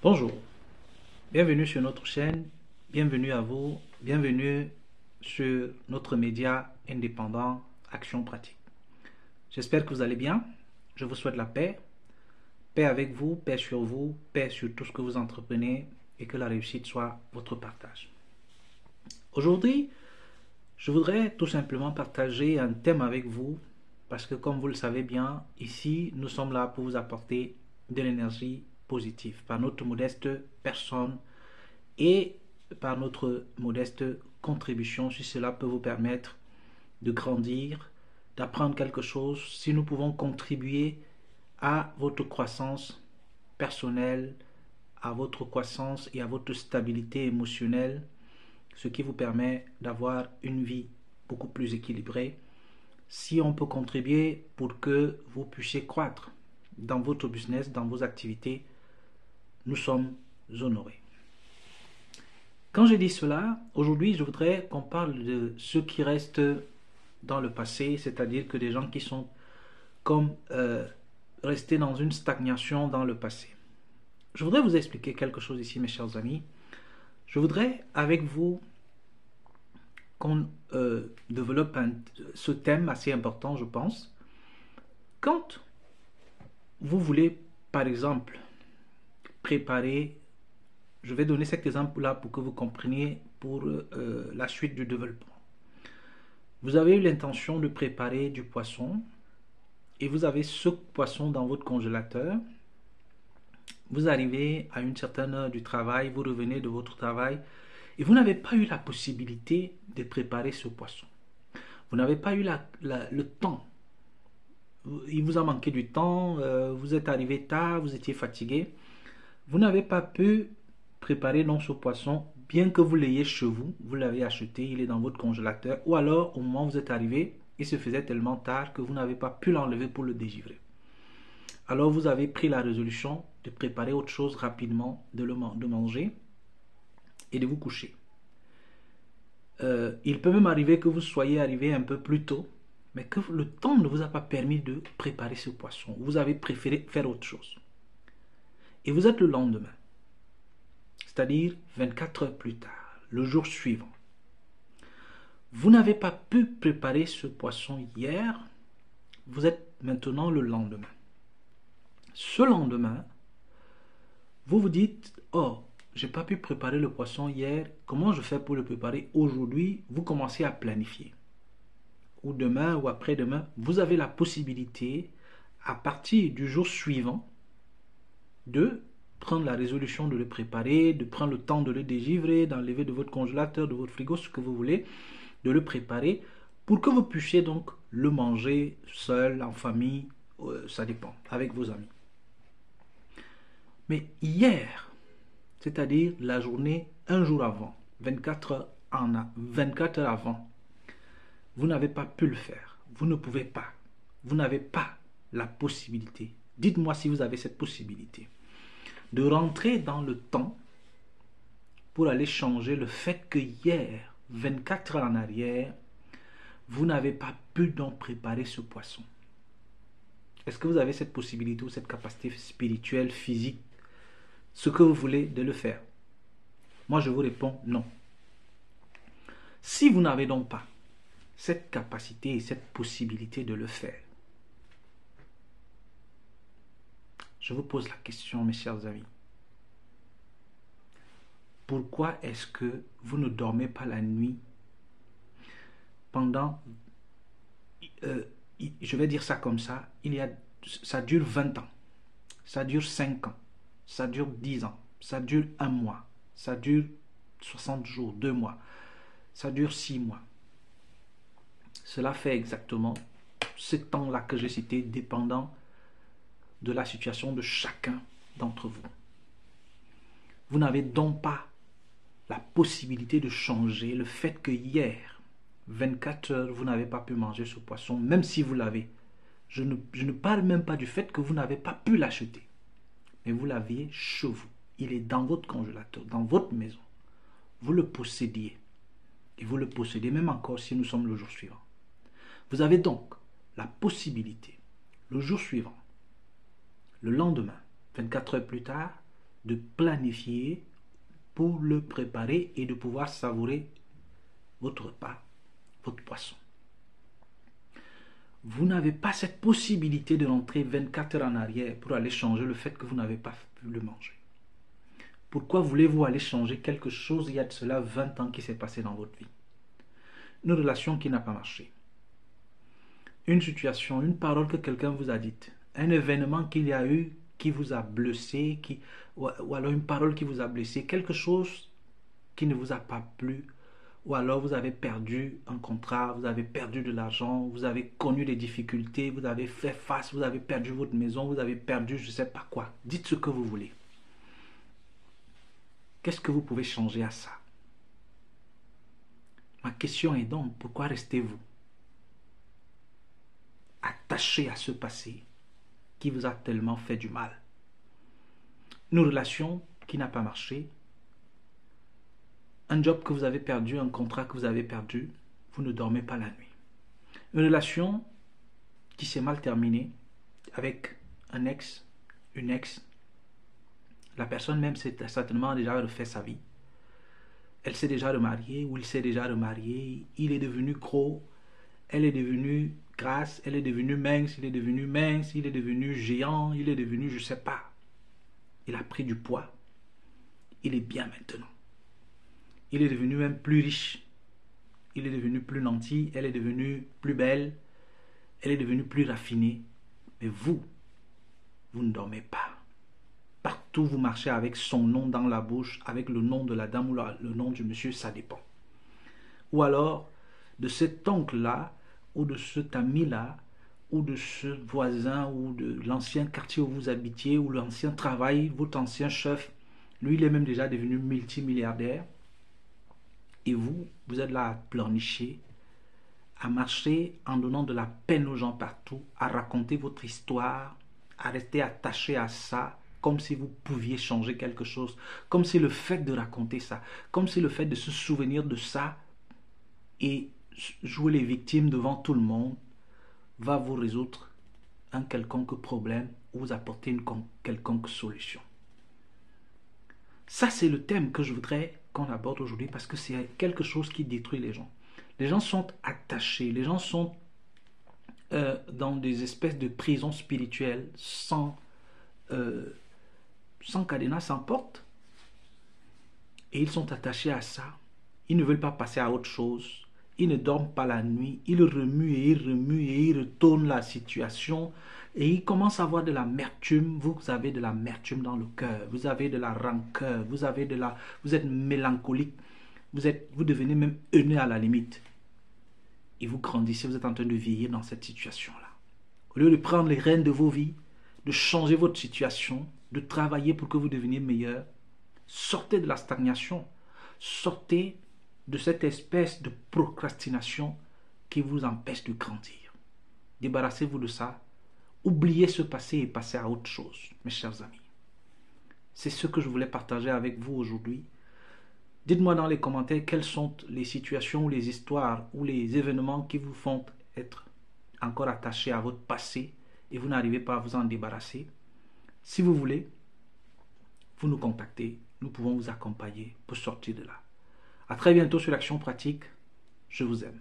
Bonjour, bienvenue sur notre chaîne, bienvenue à vous, bienvenue sur notre média indépendant Action Pratique. J'espère que vous allez bien, je vous souhaite la paix, paix avec vous, paix sur tout ce que vous entreprenez et que la réussite soit votre partage. Aujourd'hui, je voudrais tout simplement partager un thème avec vous parce que comme vous le savez bien, ici nous sommes là pour vous apporter de l'énergie positive par notre modeste personne et par notre modeste contribution, si cela peut vous permettre de grandir, d'apprendre quelque chose, si nous pouvons contribuer à votre croissance personnelle, à votre croissance et à votre stabilité émotionnelle, ce qui vous permet d'avoir une vie beaucoup plus équilibrée, si on peut contribuer pour que vous puissiez croître dans votre business, dans vos activités, nous sommes honorés. Quand je dis cela, aujourd'hui, je voudrais qu'on parle de ceux qui restent dans le passé, c'est-à-dire que des gens qui sont comme restés dans une stagnation dans le passé. Je voudrais vous expliquer quelque chose ici, mes chers amis. Je voudrais avec vous qu'on développe ce thème assez important, je pense. Quand vous voulez, par exemple, préparer, je vais donner cet exemple-là pour que vous compreniez pour la suite du développement. Vous avez eu l'intention de préparer du poisson et vous avez ce poisson dans votre congélateur. Vous arrivez à une certaine heure du travail, vous revenez de votre travail et vous n'avez pas eu la possibilité de préparer ce poisson. Vous n'avez pas eu le temps. Il vous a manqué du temps, vous êtes arrivé tard, vous étiez fatigué. Vous n'avez pas pu préparer donc ce poisson, bien que vous l'ayez chez vous, vous l'avez acheté, il est dans votre congélateur, ou alors au moment où vous êtes arrivé, il se faisait tellement tard que vous n'avez pas pu l'enlever pour le dégivrer. Alors vous avez pris la résolution de préparer autre chose rapidement, de manger et de vous coucher. Il peut même arriver que vous soyez arrivé un peu plus tôt, mais que le temps ne vous a pas permis de préparer ce poisson. Vous avez préféré faire autre chose. Et vous êtes le lendemain, c'est-à-dire 24 heures plus tard, le jour suivant. Vous n'avez pas pu préparer ce poisson hier, vous êtes maintenant le lendemain. Ce lendemain, vous vous dites, oh, j'ai pas pu préparer le poisson hier, comment je fais pour le préparer aujourd'hui? Vous commencez à planifier. Ou demain ou après-demain, vous avez la possibilité, à partir du jour suivant, de prendre la résolution de le préparer, de prendre le temps de le dégivrer, d'enlever de votre congélateur, de votre frigo, ce que vous voulez, de le préparer pour que vous puissiez donc le manger seul, en famille, ça dépend, avec vos amis. Mais hier, c'est-à-dire la journée, un jour avant, 24 heures avant, vous n'avez pas pu le faire. Vous ne pouvez pas. Vous n'avez pas la possibilité. Dites-moi si vous avez cette possibilité de rentrer dans le temps pour aller changer le fait que hier, 24 heures en arrière, vous n'avez pas pu donc préparer ce poisson. Est-ce que vous avez cette possibilité ou cette capacité spirituelle, physique, ce que vous voulez de le faire? Moi, je vous réponds non. Si vous n'avez donc pas cette capacité et cette possibilité de le faire, je vous pose la question, mes chers amis. Pourquoi est-ce que vous ne dormez pas la nuit pendant, je vais dire ça comme ça, ça dure 20 ans, ça dure 5 ans, ça dure 10 ans, ça dure 1 mois, ça dure 60 jours, 2 mois, ça dure 6 mois. Cela fait exactement ce temps-là que j'ai cité, dépendant de la situation de chacun d'entre vous. Vous n'avez donc pas la possibilité de changer le fait que hier, 24 heures, vous n'avez pas pu manger ce poisson, même si vous l'avez. Je ne parle même pas du fait que vous n'avez pas pu l'acheter, mais vous l'aviez chez vous. Il est dans votre congélateur, dans votre maison. Vous le possédiez. Et vous le possédez même encore si nous sommes le jour suivant. Vous avez donc la possibilité, le jour suivant, le lendemain, 24 heures plus tard, de planifier pour le préparer et de pouvoir savourer votre repas, votre poisson. Vous n'avez pas cette possibilité de rentrer 24 heures en arrière pour aller changer le fait que vous n'avez pas pu le manger. Pourquoi voulez-vous aller changer quelque chose il y a de cela 20 ans qui s'est passé dans votre vie? Une relation qui n'a pas marché. Une situation, une parole que quelqu'un vous a dite. Un événement qu'il y a eu qui vous a blessé, ou alors une parole qui vous a blessé. Quelque chose qui ne vous a pas plu. Ou alors vous avez perdu un contrat, vous avez perdu de l'argent, vous avez connu des difficultés, vous avez fait face, vous avez perdu votre maison, vous avez perdu je ne sais pas quoi. Dites ce que vous voulez. Qu'est-ce que vous pouvez changer à ça? Ma question est donc, pourquoi restez-vous attaché à ce passé qui vous a tellement fait du mal? Une relation qui n'a pas marché, un job que vous avez perdu, un contrat que vous avez perdu, vous ne dormez pas la nuit. Une relation qui s'est mal terminée avec un ex, une ex, la personne même s'est certainement déjà refait sa vie. Elle s'est déjà remariée ou il s'est déjà remarié, il est devenu gros, elle est devenue grasse, elle est devenue mince, il est devenu mince, il est devenu géant, il est devenu je ne sais pas. Il a pris du poids. Il est bien maintenant. Il est devenu même plus riche. Il est devenu plus nanti, elle est devenue plus belle, elle est devenue plus raffinée. Mais vous ne dormez pas. Partout vous marchez avec son nom dans la bouche, avec le nom de la dame ou le nom du monsieur, ça dépend. Ou alors, de cet oncle-là, ou de cet ami-là, ou de ce voisin, ou de l'ancien quartier où vous habitiez, ou l'ancien travail, votre ancien chef, lui, il est même déjà devenu multimilliardaire. Et vous êtes là à pleurnicher, à marcher en donnant de la peine aux gens partout, à raconter votre histoire, à rester attaché à ça, comme si vous pouviez changer quelque chose, comme si le fait de raconter ça, comme si le fait de se souvenir de ça et jouer les victimes devant tout le monde va vous résoudre un quelconque problème ou vous apporter une quelconque solution. Ça, c'est le thème que je voudrais qu'on aborde aujourd'hui parce que c'est quelque chose qui détruit les gens. Les gens sont attachés, les gens sont dans des espèces de prisons spirituelles sans cadenas, sans porte. Et ils sont attachés à ça. Ils ne veulent pas passer à autre chose. Ils ne dorment pas la nuit. Ils remuent et ils remuent et ils retournent la situation. Et ils commencent à avoir de l'amertume. Vous avez de l'amertume dans le cœur. Vous avez de la rancœur. Vous êtes mélancolique. Vous devenez même haineux à la limite. Et vous grandissez. Vous êtes en train de vieillir dans cette situation-là. Au lieu de prendre les rênes de vos vies, de changer votre situation, de travailler pour que vous deveniez meilleur, sortez de la stagnation. Sortez de cette espèce de procrastination qui vous empêche de grandir. Débarrassez-vous de ça. Oubliez ce passé et passez à autre chose, mes chers amis. C'est ce que je voulais partager avec vous aujourd'hui. Dites-moi dans les commentaires quelles sont les situations ou les histoires ou les événements qui vous font être encore attachés à votre passé et vous n'arrivez pas à vous en débarrasser. Si vous voulez, vous nous contactez. Nous pouvons vous accompagner pour sortir de là. À très bientôt sur l'Action Pratique. Je vous aime.